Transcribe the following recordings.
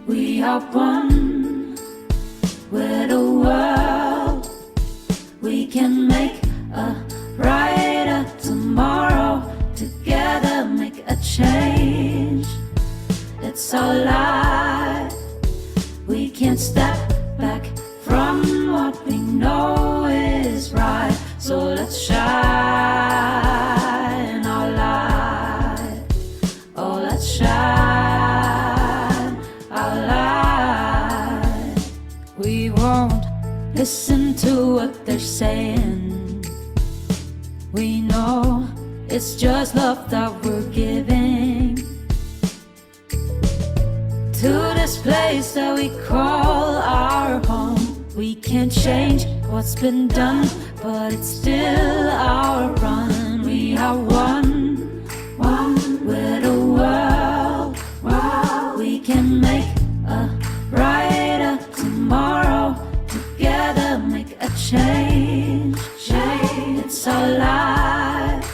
We are one with the world. We can make a brighter tomorrow. Together make a change. It's our life. We can't step back from what we know is right. So let's shine our light. Oh, let's shine our light. We won't listen to what they're saying. We know it's just love that we're giving to this place that we call our home. We can't change what's been done, but it's still our run. We are one with the world. We can make a brighter tomorrow. Together make a change. It's our life.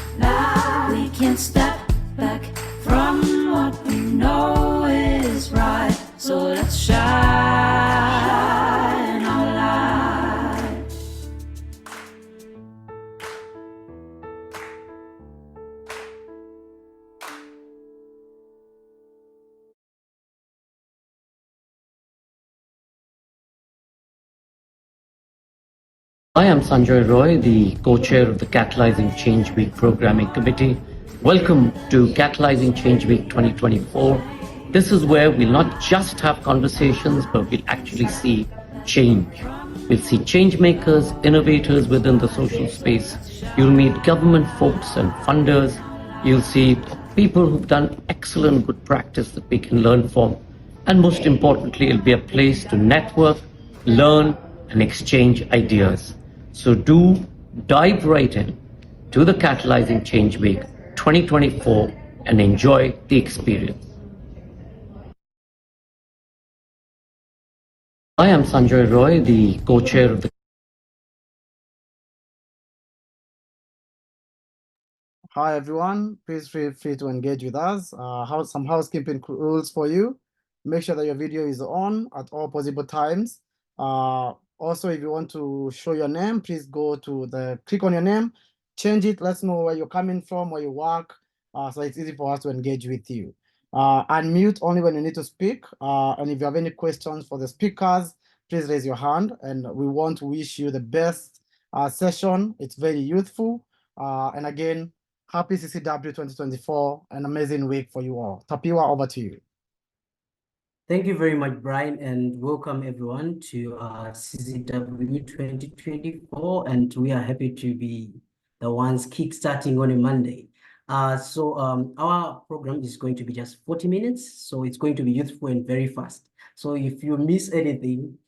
We can't step back from what we know is right. So let's shine our light. I am Sanjoy Roy, the co-chair of the Catalyzing Change Week Programming Committee. Welcome to Catalyzing Change Week 2024. This is where we'll not just have conversations, but we'll actually see change. We'll see change makers, innovators within the social space. You'll meet government folks and funders. You'll see people who've done excellent good practice that we can learn from. And most importantly, it'll be a place to network, learn, and exchange ideas. So do dive right in to the Catalyzing Change Week 2024 and enjoy the experience. I am Sanjoy Roy, the co-chair of the Hi everyone, please feel free to engage with us. Some housekeeping rules for you. Make sure that your video is on at all possible times. Also, if you want to show your name, please go to click on your name, change it, let's know where you're coming from, where you work, so it's easy for us to engage with you. Unmute only when you need to speak, and if you have any questions for the speakers, please raise your hand, and we want to wish you the best session. It's very youthful, and again, happy CCW 2024, an amazing week for you all. Tapiwa, over to you. Thank you very much, Brian, and welcome everyone to CCW 2024. And we are happy to be the ones kickstarting on a Monday. Our program is going to be just 40 minutes, so it's going to be youthful and very fast. So if you miss anything,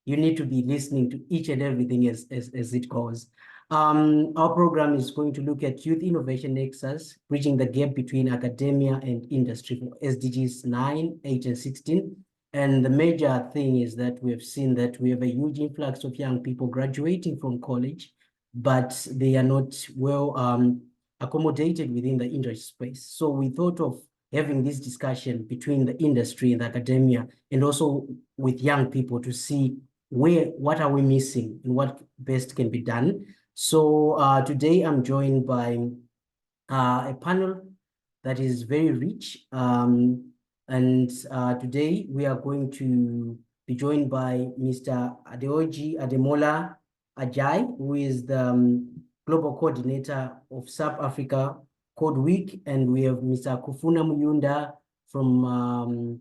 you need to be listening to each and everything as it goes. Our program is going to look at Youth Innovation Nexus, bridging the gap between academia and industry for SDGs 9, 8, and 16. And the major thing is that we have seen that we have a huge influx of young people graduating from college, but they are not well accommodated within the industry space. So we thought of having this discussion between the industry and the academia, and also with young people to see what are we missing and what best can be done. So today I'm joined by a panel that is very rich. Today we are going to be joined by Mr. Adeoji Ademola Ajay, who is the Global Coordinator of South Africa Code Week. And we have Mr. Kufuna Muyunda from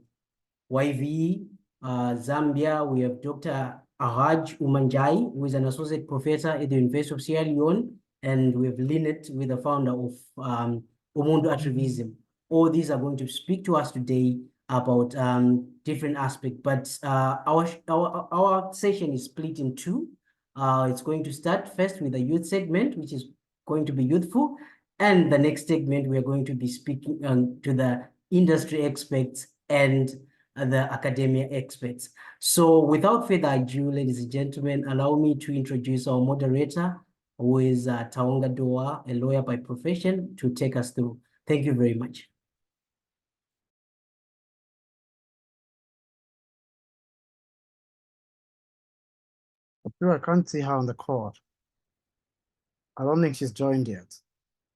YVE, Zambia. We have Dr. Ahaj Umanjai, who is an associate professor at the University of Sierra Leone, and we have Lynette, with the founder of Umundu Attivism. All these are going to speak to us today about different aspects, but our session is split in two. It's going to start first with the youth segment, which is going to be youthful, and the next segment we are going to be speaking to the industry experts and the academia experts. So without further ado, ladies and gentlemen, allow me to introduce our moderator, who is Taonga Doa, a lawyer by profession, to take us through. Thank you very much. I can't see her on the call. I don't think she's joined yet.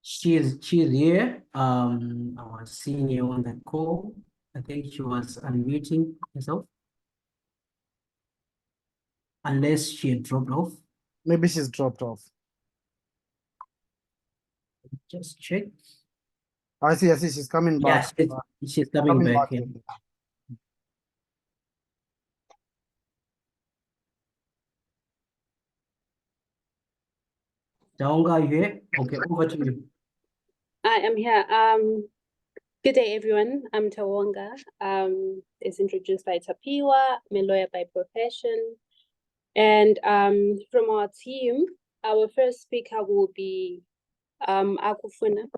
She's here. I was seeing you on the call. I think she was unmuting herself. Unless she had dropped off. Maybe she's dropped off. Just check. I see, she's coming back. Yeah, she's coming back. Yeah. Taonga, are you here? Okay, over to you. I am here. Good day, everyone. I'm Tawonga. It's introduced by Tapiwa. I'm a lawyer by profession. And from our team, our first speaker will be Akufuna.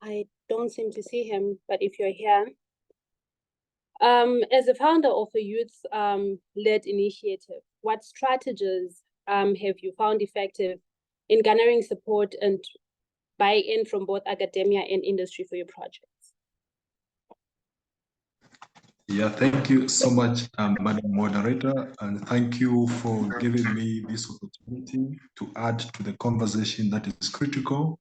I don't seem to see him, but if you're here. As a founder of a youth-led initiative, what strategies have you found effective in garnering support and buy-in from both academia and industry for your projects? Yeah, thank you so much, Madam Moderator, and thank you for giving me this opportunity to add to the conversation that is critical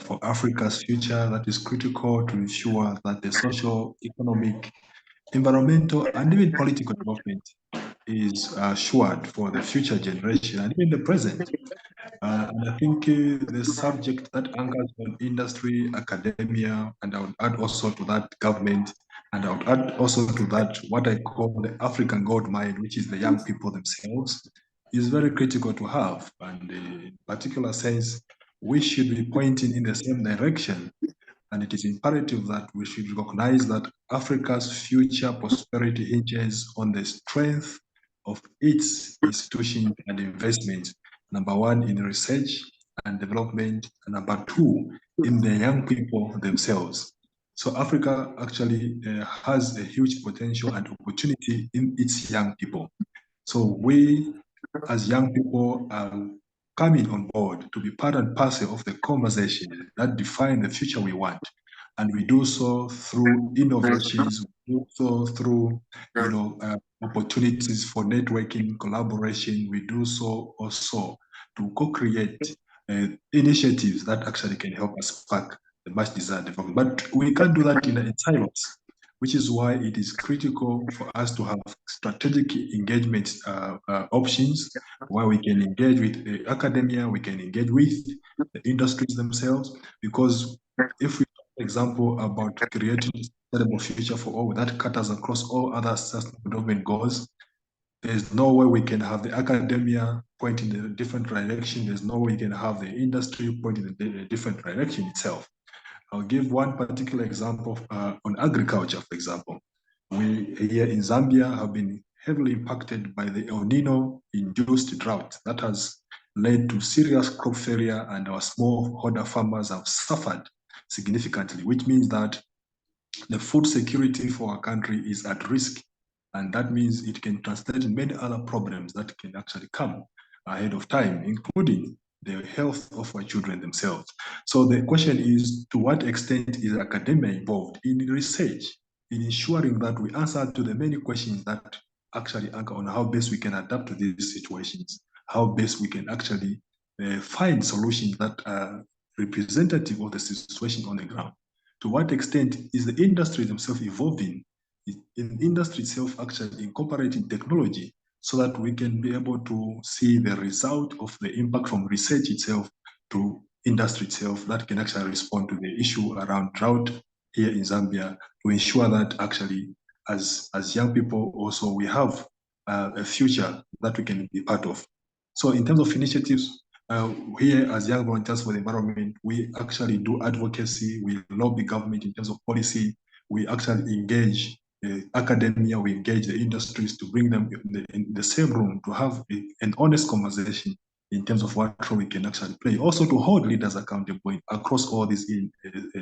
for Africa's future, that is critical to ensure that the social, economic, environmental, and even political development is assured for the future generation and even the present. And I think the subject that anchors on industry, academia, and I would add also to that government, and I would add also to that what I call the African gold mine, which is the young people themselves, is very critical to have. And in particular sense, we should be pointing in the same direction. And it is imperative that we should recognize that Africa's future prosperity hinges on the strength of its institutions and investments. Number one, in research and development, and number two, in the young people themselves. So Africa actually has a huge potential and opportunity in its young people. So we, as young people, are coming on board to be part and parcel of the conversation that define the future we want. And we do so through innovations, we do so through, opportunities for networking, collaboration. We do so also to co-create initiatives that actually can help us spark the much desired development. But we can't do that in silos, which is why it is critical for us to have strategic engagement options where we can engage with the academia, we can engage with the industries themselves, because if we, for example, about creating a sustainable future for all that cutters across all other sustainable development goals, there's no way we can have the academia pointing in a different direction. There's no way we can have the industry pointing in a different direction itself. I'll give one particular example on agriculture, for example. We here in Zambia have been heavily impacted by the El Nino-induced drought that has led to serious crop failure, and our smallholder farmers have suffered significantly, which means that the food security for our country is at risk. And that means it can translate in many other problems that can actually come ahead of time, including the health of our children themselves. So the question is, to what extent is academia involved in research, in ensuring that we answer to the many questions that actually anchor on how best we can adapt to these situations, how best we can actually find solutions that are representative of the situation on the ground. To what extent is the industry themselves evolving, in industry itself actually incorporating technology so that we can be able to see the result of the impact from research itself to industry itself that can actually respond to the issue around drought here in Zambia, to ensure that actually as young people also we have a future that we can be part of. So in terms of initiatives, here as Young Volunteers for the Environment, we actually do advocacy, we lobby government in terms of policy, we actually engage academia, we engage the industries to bring them in the same room to have an honest conversation in terms of what role we can actually play. Also to hold leaders accountable across all these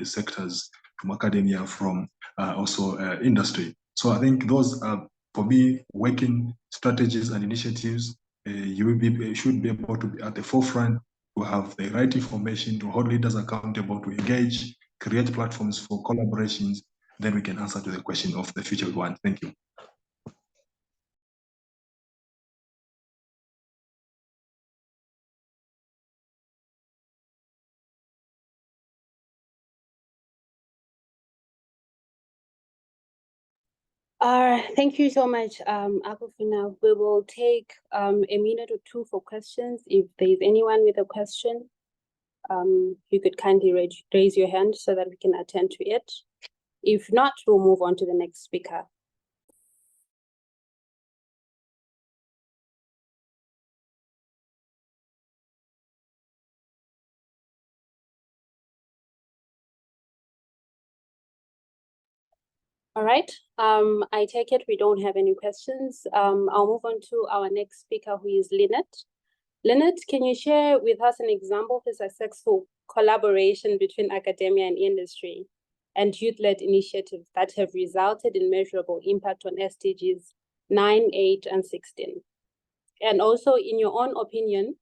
sectors, from academia, from also industry. So I think those are, for me, working strategies and initiatives. You should be able to be at the forefront, to have the right information, to hold leaders accountable, to engage, create platforms for collaborations. Then we can answer to the question of the future we want. Thank you. Thank you so much, Akufina. We will take a minute or two for questions. If there's anyone with a question, you could kindly raise your hand so that we can attend to it. If not, we'll move on to the next speaker. All right, I take it we don't have any questions. I'll move on to our next speaker, who is Lynette. Lynette, can you share with us an example of a successful collaboration between academia and industry and youth-led initiatives that have resulted in measurable impact on SDGs 9, 8, and 16? And also, in your own opinion,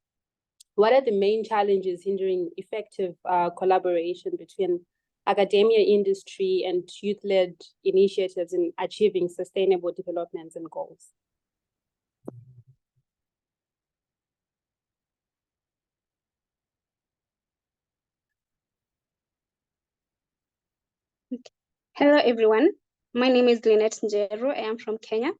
what are the main challenges hindering effective collaboration between academia, industry, and youth-led initiatives in achieving sustainable developments and goals? Hello, everyone. My name is Lynette Njero. I am from Kenya.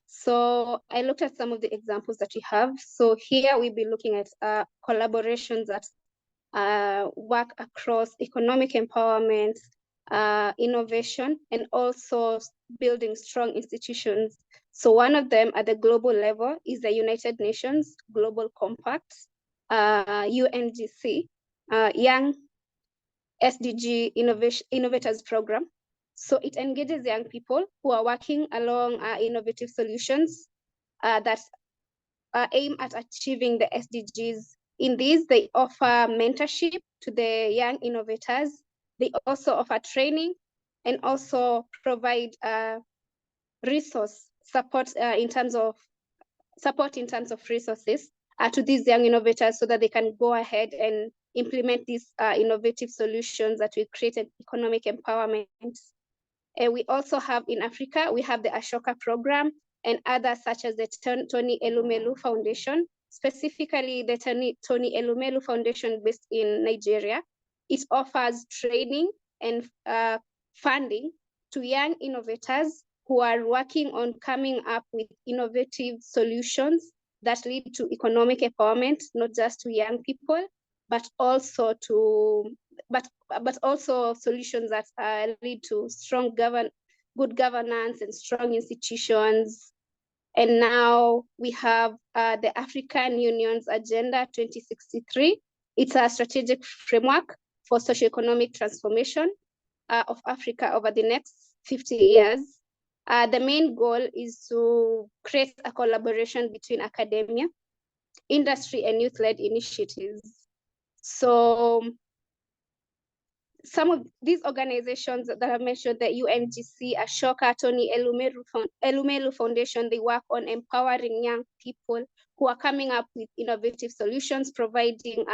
So I looked at some of the examples that we have. So here we'll be looking at collaborations that work across economic empowerment, innovation, and also building strong institutions. So one of them at the global level is the United Nations Global Compact, UNGC, Young SDG Innovators Program. So it engages young people who are working along innovative solutions that aim at achieving the SDGs. In these, they offer mentorship to the young innovators. They also offer training and also provide resource support in terms of resources to these young innovators so that they can go ahead and implement these innovative solutions that will create an economic empowerment. We also have in Africa, we have the Ashoka program and others such as the Tony Elumelu Foundation, specifically the Tony Elumelu Foundation based in Nigeria. It offers training and funding to young innovators who are working on coming up with innovative solutions that lead to economic empowerment, not just to young people, but also to but also solutions that lead to strong good governance and strong institutions. And now we have the African Union's Agenda 2063. It's a strategic framework for socioeconomic transformation of Africa over the next 50 years. The main goal is to create a collaboration between academia, industry, and youth-led initiatives. So some of these organizations that I mentioned, the UNGC, Ashoka, Tony Elumelu Foundation, they work on empowering young people who are coming up with innovative solutions, providing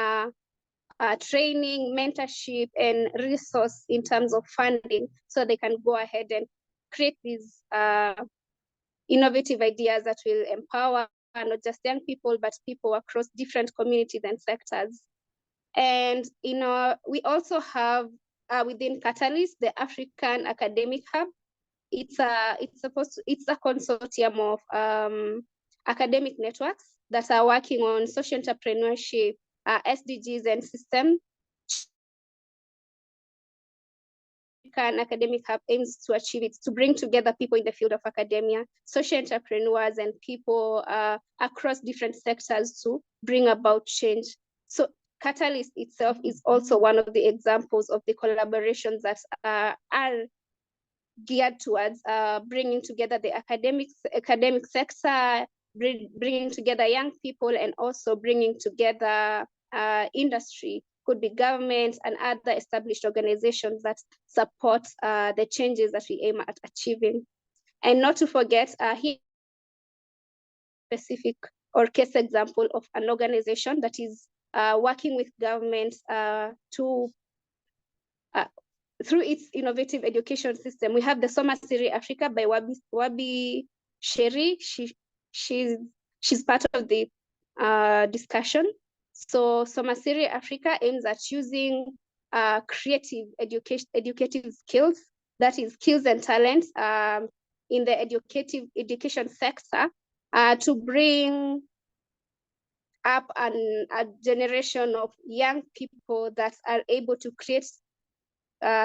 training, mentorship, and resource in terms of funding so they can go ahead and create these innovative ideas that will empower not just young people, but people across different communities and sectors. And we also have within Catalyst, the African Academic Hub. It's a consortium of academic networks that are working on social entrepreneurship, SDGs, and system. African Academic Hub aims to achieve it, to bring together people in the field of academia, social entrepreneurs, and people across different sectors to bring about change. So Catalyst itself is also one of the examples of the collaborations that are geared towards bringing together the academic sector, bringing together young people, and also bringing together industry, could be governments and other established organizations that support the changes that we aim at achieving. And not to forget, here specific or case example of an organization that is working with governments to through its innovative education system. We have the Somasiri Africa by Wabi Sheri. She's part of the discussion. So Somasiri Africa aims at using creative educative skills, that is skills and talents, in the education sector to bring up a generation of young people that are able to create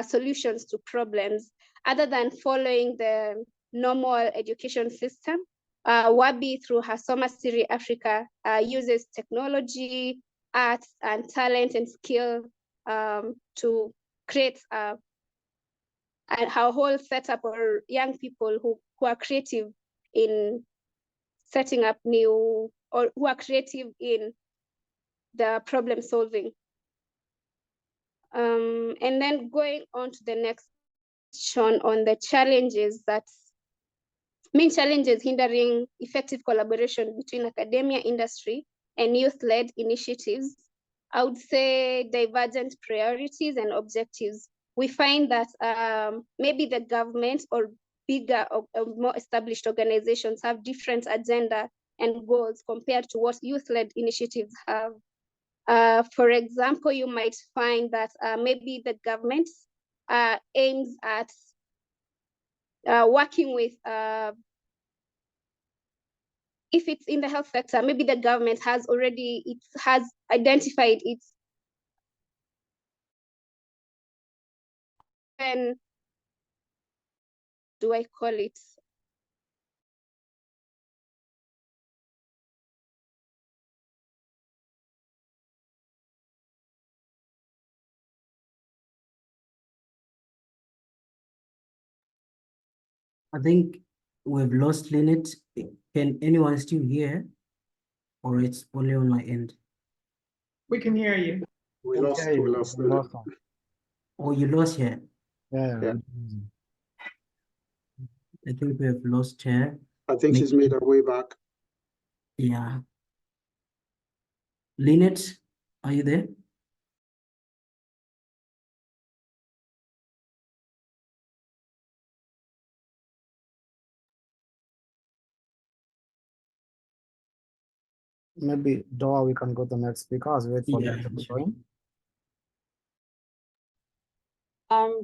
solutions to problems other than following the normal education system. Wabi, through her Soma Siri Africa, uses technology, arts, and talent and skill to create her whole setup for young people who are creative in setting up new, or who are creative in the problem solving. And then going on to the next section on the challenges main challenges hindering effective collaboration between academia, industry, and youth-led initiatives. I would say divergent priorities and objectives. We find that maybe the government or bigger or more established organizations have different agenda and goals compared to what youth-led initiatives have. For example, you might find that maybe the government aims at working with, if it's in the health sector, maybe the government has identified its do I call it? I think we've lost Lynette. Can anyone still hear? Or it's only on my end? We can hear you. We lost her. Oh, you lost her? Yeah. I think we have lost her. I think she's made her way back. Yeah. Lynette, are you there? Maybe Doa, we can go to the next speaker as we wait for them to join.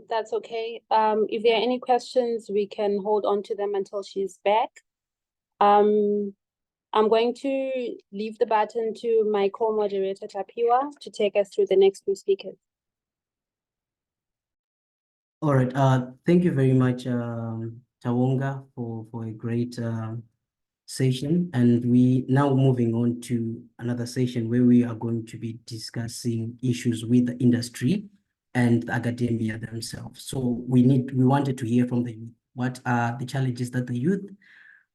That's okay. If there are any questions, we can hold on to them until she's back. I'm going to leave the button to my co-moderator, Tapiwa, to take us through the next two speakers. All right. Thank you very much, Tawonga, for a great session. And we now moving on to another session where we are going to be discussing issues with the industry and the academia themselves. So we wanted to hear from the youth. What are the challenges that the youth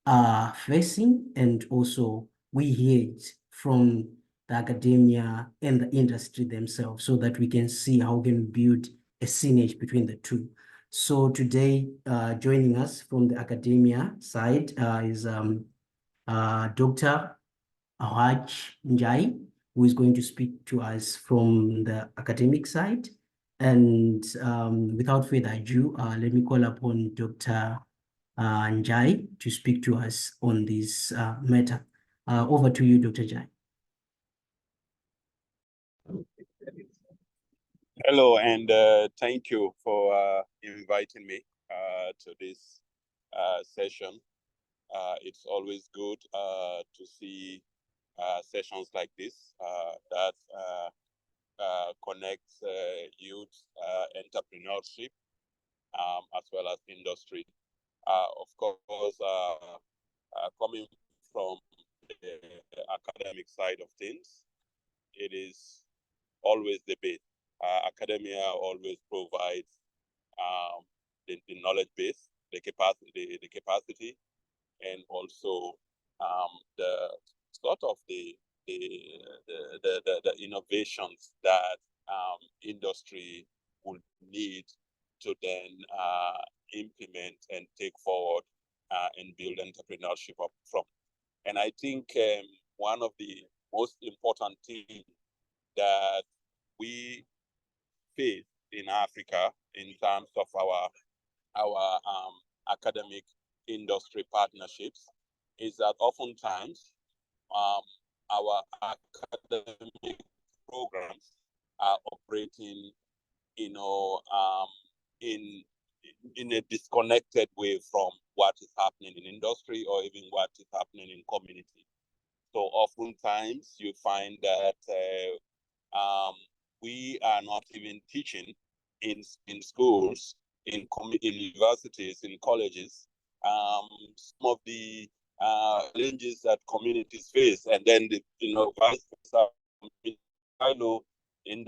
are facing? And also we hear it from the academia and the industry themselves so that we can see how we can build a synergy between the two. So today, joining us from the academia side is Dr. Ahaj Njai, who is going to speak to us from the academic side. And without further ado, let me call upon Dr. Njai to speak to us on this matter. Over to you, Dr. Njai. Hello, and thank you for inviting me to this session. It's always good to see sessions like this that connects youth entrepreneurship as well as industry. Of course, coming from the academic side of things, it is always the base. Academia always provides the knowledge base, the capacity, and also the sort of the innovations that industry would need to then implement and take forward and build entrepreneurship up from. And I think one of the most important things that we face in Africa in terms of our academic industry partnerships is that oftentimes our academic programs are operating, in a disconnected way from what is happening in industry or even what is happening in community. So oftentimes you find that we are not even teaching in schools, in universities, in colleges, some of the challenges that communities face, and then vice versa, silo in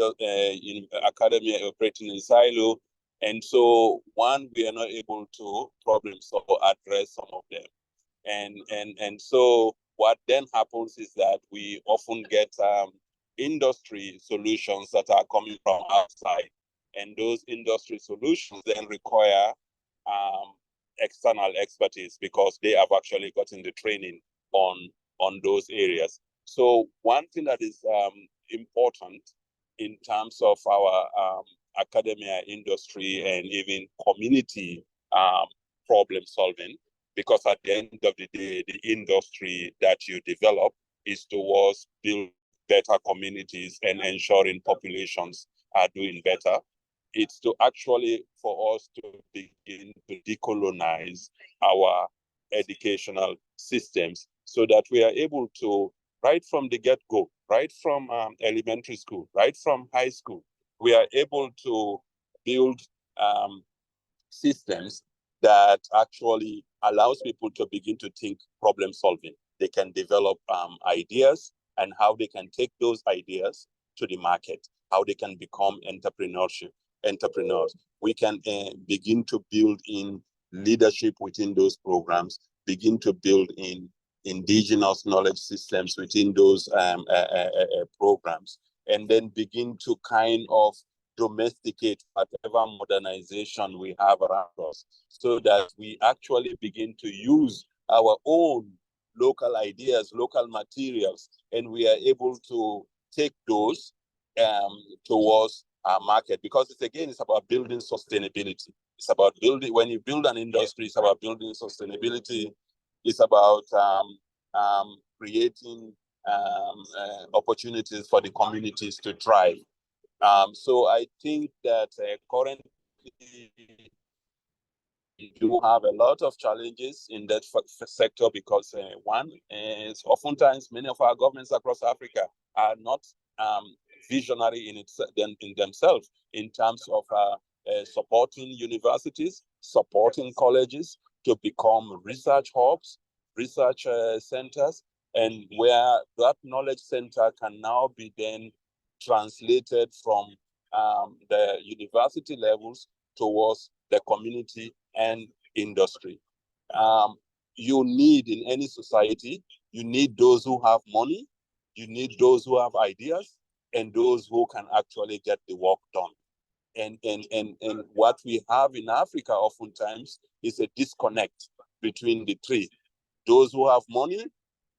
academia operating in silo, and so we are not able to problem solve or address some of them, and so what then happens is that we often get industry solutions that are coming from outside, and those industry solutions then require external expertise because they have actually gotten the training on those areas. So one thing that is important in terms of our academia, industry, and even community problem solving, because at the end of the day, the industry that you develop is towards building better communities and ensuring populations are doing better. It's to actually for us to begin to decolonize our educational systems so that we are able to, right from the get-go, right from elementary school, right from high school, we are able to build systems that actually allows people to begin to think problem solving. They can develop ideas and how they can take those ideas to the market, how they can become entrepreneurs. We can begin to build in leadership within those programs, begin to build in indigenous knowledge systems within those programs, and then begin to kind of domesticate whatever modernization we have around us so that we actually begin to use our own local ideas, local materials, and we are able to take those towards our market, because it's about building sustainability. It's about building, when you build an industry, it's about building sustainability. It's about creating opportunities for the communities to thrive. So I think that currently we do have a lot of challenges in that sector because one is oftentimes many of our governments across Africa are not visionary in themselves in terms of supporting universities, supporting colleges to become research hubs, research centers, and where that knowledge center can now be then translated from the university levels towards the community and industry. You need in any society, you need those who have money, you need those who have ideas, and those who can actually get the work done. And what we have in Africa oftentimes is a disconnect between the three. Those who have money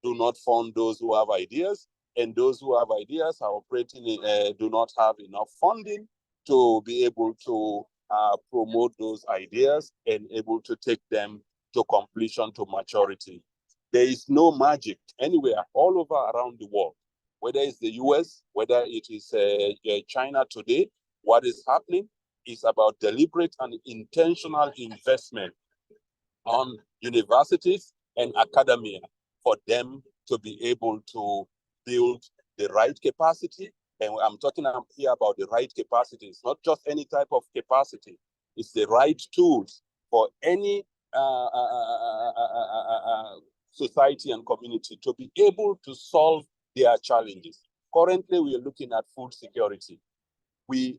do not fund those who have ideas, and those who have ideas are operating do not have enough funding to be able to promote those ideas and able to take them to completion, to maturity. There is no magic anywhere, all over around the world, whether it's the US, whether it is China today. What is happening is about deliberate and intentional investment on universities and academia for them to be able to build the right capacity. And I'm talking here about the right capacity. It's not just any type of capacity. It's the right tools for any society and community to be able to solve their challenges. Currently, we are looking at food security. We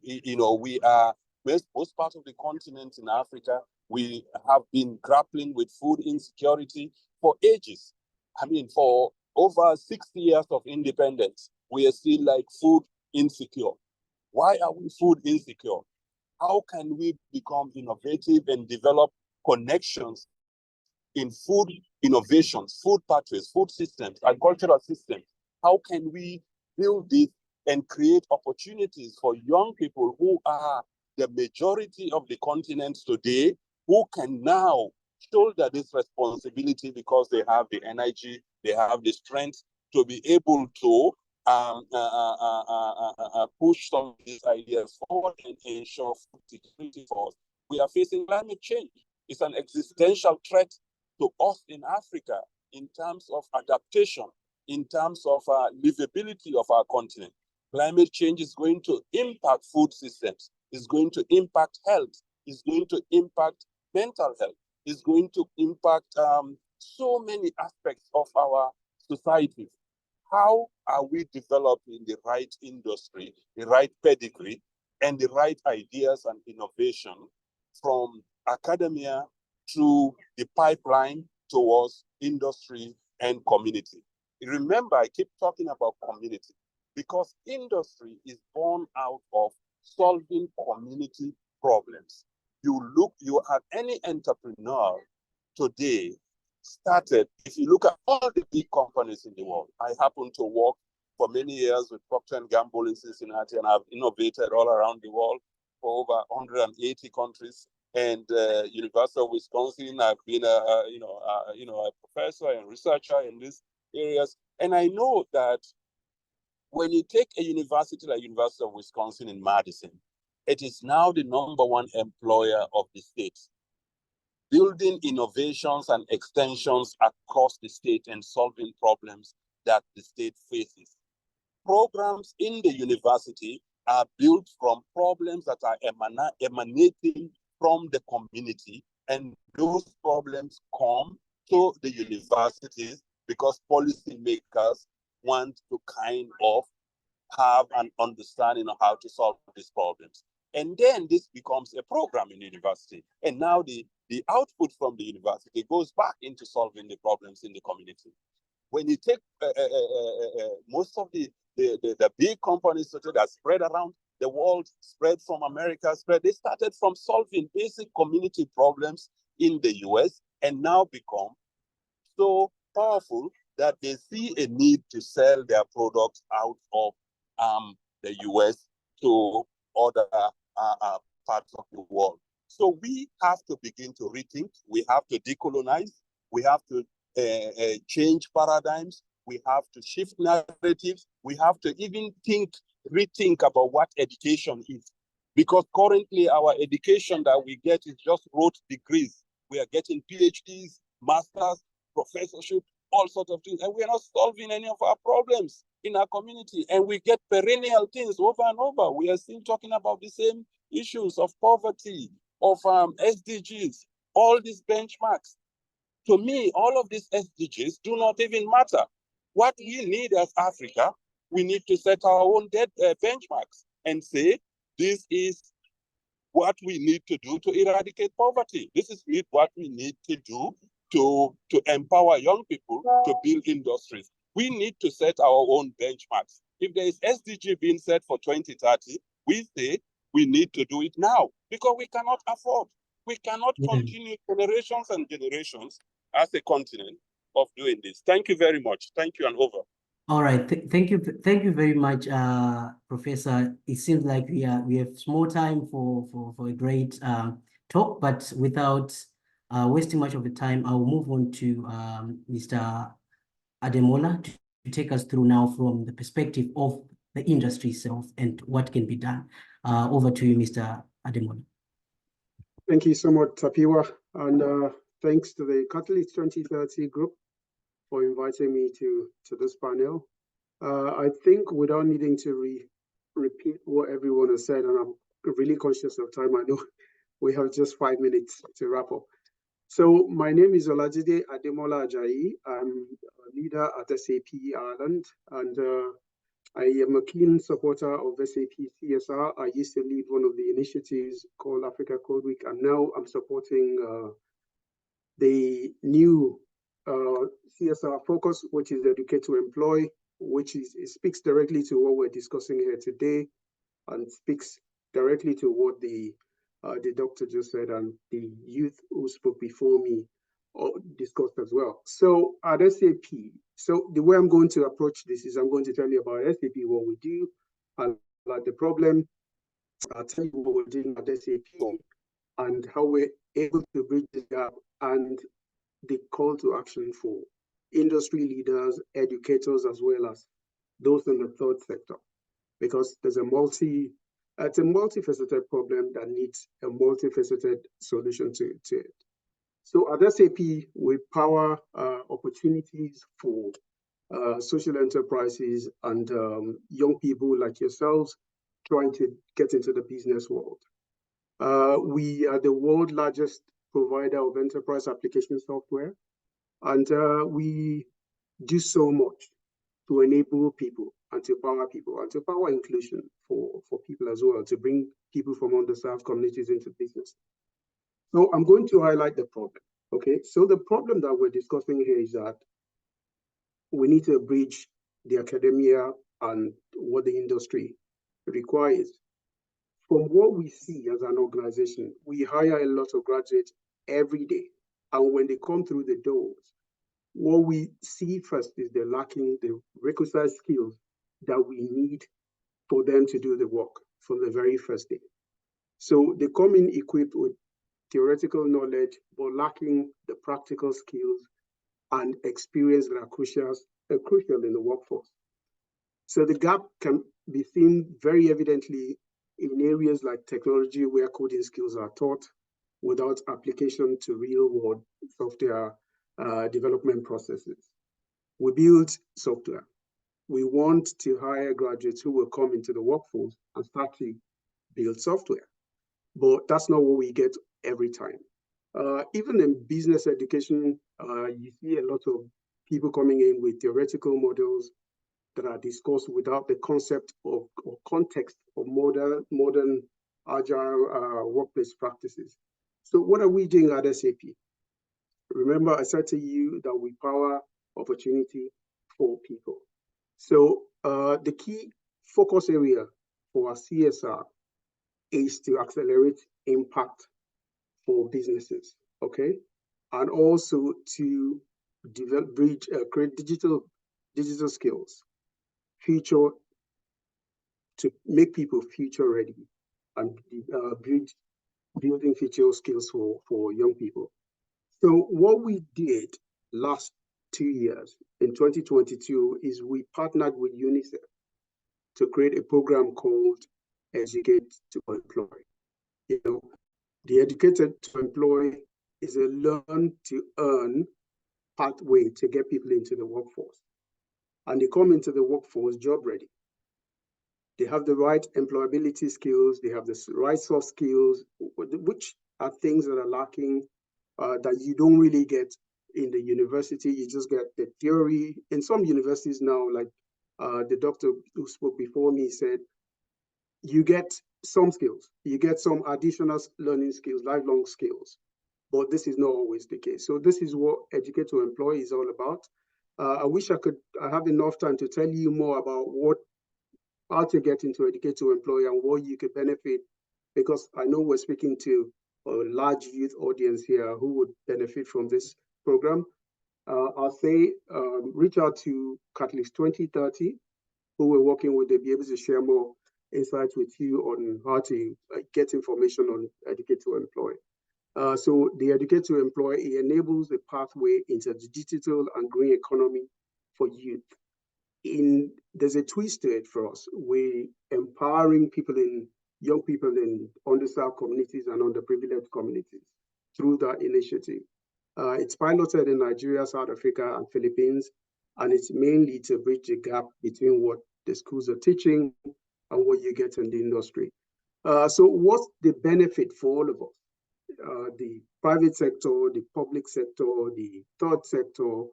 are, most parts of the continent in Africa, we have been grappling with food insecurity for ages. I mean, for over 60 years of independence, we are still like food insecure. Why are we food insecure? How can we become innovative and develop connections in food innovations, food pathways, food systems, agricultural systems? How can we build this and create opportunities for young people who are the majority of the continent today, who can now shoulder this responsibility because they have the energy, they have the strength to be able to push some of these ideas forward and ensure food security for us. We are facing climate change. It's an existential threat to us in Africa in terms of adaptation, in terms of livability of our continent. Climate change is going to impact food systems, is going to impact health, is going to impact mental health, is going to impact so many aspects of our societies. How are we developing the right industry, the right pedigree, and the right ideas and innovation from academia through the pipeline towards industry and community? Remember, I keep talking about community because industry is born out of solving community problems. You have any entrepreneur today started, if you look at all the big companies in the world, I happen to work for many years with Procter & Gamble in Cincinnati, and I've innovated all around the world for over 180 countries. And University of Wisconsin, I've been a professor and researcher in these areas. And I know that when you take a university like University of Wisconsin in Madison, it is now the #1 employer of the state, building innovations and extensions across the state and solving problems that the state faces. Programs in the university are built from problems that are emanating from the community, and those problems come to the universities because policymakers want to kind of have an understanding of how to solve these problems. And then this becomes a program in the university. And now the output from the university goes back into solving the problems in the community. When you take most of the big companies that spread around the world, spread from America, they started from solving basic community problems in the US and now become so powerful that they see a need to sell their products out of the US to other parts of the world. So we have to begin to rethink, we have to decolonize, we have to change paradigms, we have to shift narratives, we have to even rethink about what education is. Because currently our education that we get is just rote degrees. We are getting PhDs, masters, professorship, all sorts of things, and we are not solving any of our problems in our community. And we get perennial things over and over. We are still talking about the same issues of poverty, of SDGs, all these benchmarks. To me, all of these SDGs do not even matter. What we need as Africa, we need to set our own benchmarks and say, this is what we need to do to eradicate poverty. This is what we need to do to empower young people to build industries. We need to set our own benchmarks. If there is SDG being set for 2030, we say we need to do it now because we cannot afford. We cannot continue generations and generations as a continent of doing this. Thank you very much. Thank you, and over. All right, thank you very much, Professor. It seems like we have small time for a great talk, but without wasting much of the time, I will move on to Mr. Ademola to take us through now from the perspective of the industry itself and what can be done. Over to you, Mr. Ademola. Thank you so much, Tapiwa, and thanks to the Catalyst 2030 group for inviting me to this panel. I think without needing to repeat what everyone has said, and I'm really conscious of time, I know we have just 5 minutes to wrap up. So my name is Olajide Ademola Ajayi. I'm a leader at SAP Ireland, and I am a keen supporter of SAP CSR. I used to lead one of the initiatives called Africa Code Week, and now I'm supporting the new CSR focus, which is Educate to Employ, which it speaks directly to what we're discussing here today, and speaks directly to what the doctor just said and the youth who spoke before me discussed as well. So at SAP, so the way I'm going to approach this is I'm going to tell you about SAP, what we do, about the problem, I'll tell you what we're doing at SAP, and how we're able to bridge the gap, and the call to action for industry leaders, educators, as well as those in the third sector, because there's it's a multifaceted problem that needs a multifaceted solution to it. So at SAP, we power opportunities for social enterprises and young people like yourselves trying to get into the business world. We are the world's largest provider of enterprise application software, and we do so much to enable people and to power inclusion for people as well, to bring people from underserved communities into business. So I'm going to highlight the problem. Okay, so the problem that we're discussing here is that we need to bridge the academia and what the industry requires. From what we see as an organization, we hire a lot of graduates every day. And when they come through the doors, what we see first is they're lacking the requisite skills that we need for them to do the work from the very first day. So they come in equipped with theoretical knowledge, but lacking the practical skills and experience that are crucial in the workforce. So the gap can be seen very evidently in areas like technology, where coding skills are taught without application to real-world software development processes. We build software. We want to hire graduates who will come into the workforce and start to build software. But that's not what we get every time. Even in business education, you see a lot of people coming in with theoretical models that are discussed without the concept of or context of modern agile workplace practices. So what are we doing at SAP? Remember, I said to you that we power opportunity for people. So the key focus area for our CSR is to accelerate impact for businesses, okay? And also to develop, create digital skills, to make people future ready and building future skills for young people. So what we did last 2 years in 2022 is we partnered with UNICEF to create a program called Educate to Employ. You know, the Educated to Employ is a learn to earn pathway to get people into the workforce. And they come into the workforce job ready. They have the right employability skills, they have the right soft skills, which are things that are lacking, that you don't really get in the university. You just get the theory. In some universities now, like the doctor who spoke before me said, you get some skills, you get some additional learning skills, lifelong skills, but this is not always the case. So this is what Educate to Employ is all about. I wish I have enough time to tell you more about how to get into Educate to Employ and what you could benefit, because I know we're speaking to a large youth audience here who would benefit from this program. I'll say reach out to Catalyst 2030, who we're working with. They'll be able to share more insights with you on how to get information on Educate to Employ. So the Educate to Employ, it enables a pathway into the digital and green economy for youth. There's a twist to it for us. We're empowering young people in underserved communities and underprivileged communities through that initiative. It's piloted in Nigeria, South Africa, and Philippines, and it's mainly to bridge the gap between what the schools are teaching and what you get in the industry. So what's the benefit for all of us? The private sector, the public sector, the third sector,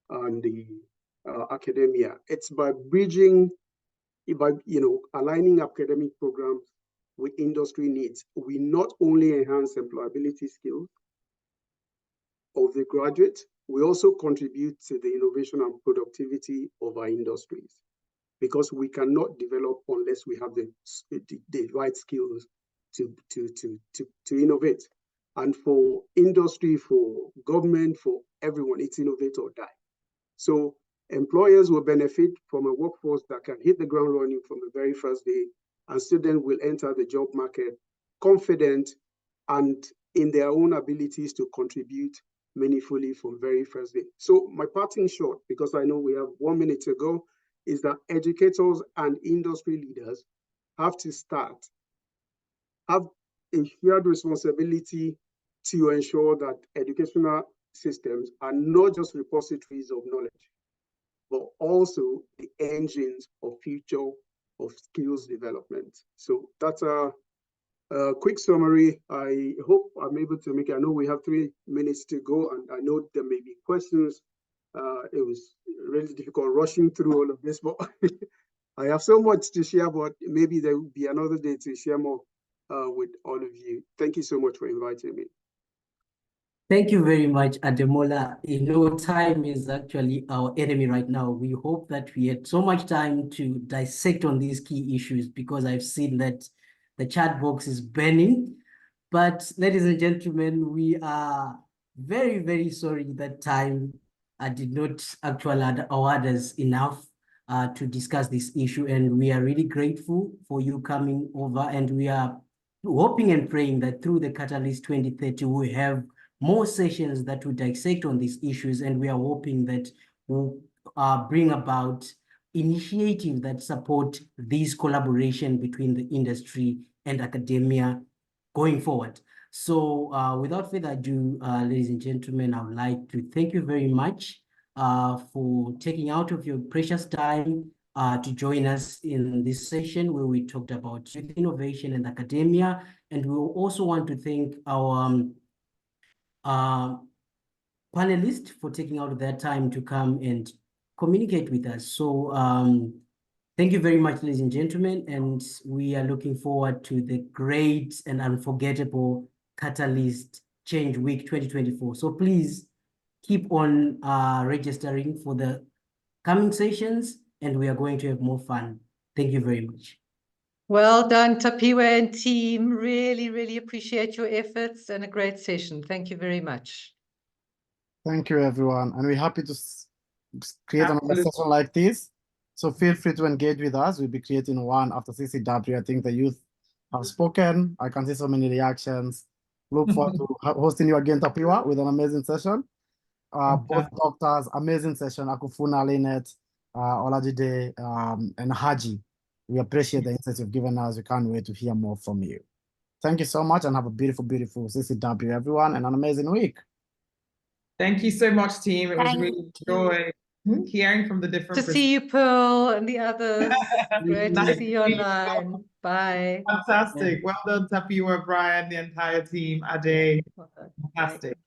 and the academia. It's by bridging, by aligning academic programs with industry needs. We not only enhance employability skills of the graduate, we also contribute to the innovation and productivity of our industries, because we cannot develop unless we have the right skills to innovate. And for industry, for government, for everyone, it's innovate or die. So employers will benefit from a workforce that can hit the ground running from the very first day, and students will enter the job market confident and in their own abilities to contribute meaningfully from very first day. So my parting shot, because I know we have 1 minute to go, is that educators and industry leaders have a shared responsibility to ensure that educational systems are not just repositories of knowledge, but also the engines of future of skills development. So that's a quick summary. I hope I'm able to make it. I know we have 3 minutes to go, and I know there may be questions. It was really difficult rushing through all of this, but I have so much to share, but maybe there will be another day to share more with all of you. Thank you so much for inviting me. Thank you very much, Ademola. You know, time is actually our enemy right now. We hope that we had so much time to dissect on these key issues, because I've seen that the chat box is burning. But ladies and gentlemen, we are very, very sorry that time did not actually award us enough to discuss this issue. And we are really grateful for you coming over. And we are hoping and praying that through the Catalyst 2030, we have more sessions that will dissect on these issues, and we are hoping that will bring about initiatives that support this collaboration between the industry and academia going forward. So without further ado, ladies and gentlemen, I would like to thank you very much for taking out of your precious time to join us in this session where we talked about youth innovation and academia. And we also want to thank our panelists for taking out their time to come and communicate with us. So thank you very much, ladies and gentlemen, and we are looking forward to the great and unforgettable Catalyst Change Week 2024. So please keep on registering for the coming sessions, and we are going to have more fun. Thank you very much. Well done, Tapiwa and team. Really, really appreciate your efforts and a great session. Thank you very much. Thank you, everyone. And we're happy to create another session like this. So feel free to engage with us. We'll be creating one after CCW. I think the youth have spoken. I can see so many reactions. Look forward to hosting you again, Tapiwa, with an amazing session. Both doctors, amazing session. Akufuna, Lynette, Olajide, and Haji. We appreciate the insights you've given us. We can't wait to hear more from you. Thank you so much, and have a beautiful, beautiful CCW, everyone, and an amazing week. Thank you so much, team. It was really a joy hearing from the different To see you, Pearl, and the others. Great to see you online. Bye. Fantastic. Well done, Tapiwa, Brian, the entire team. Ade. Fantastic.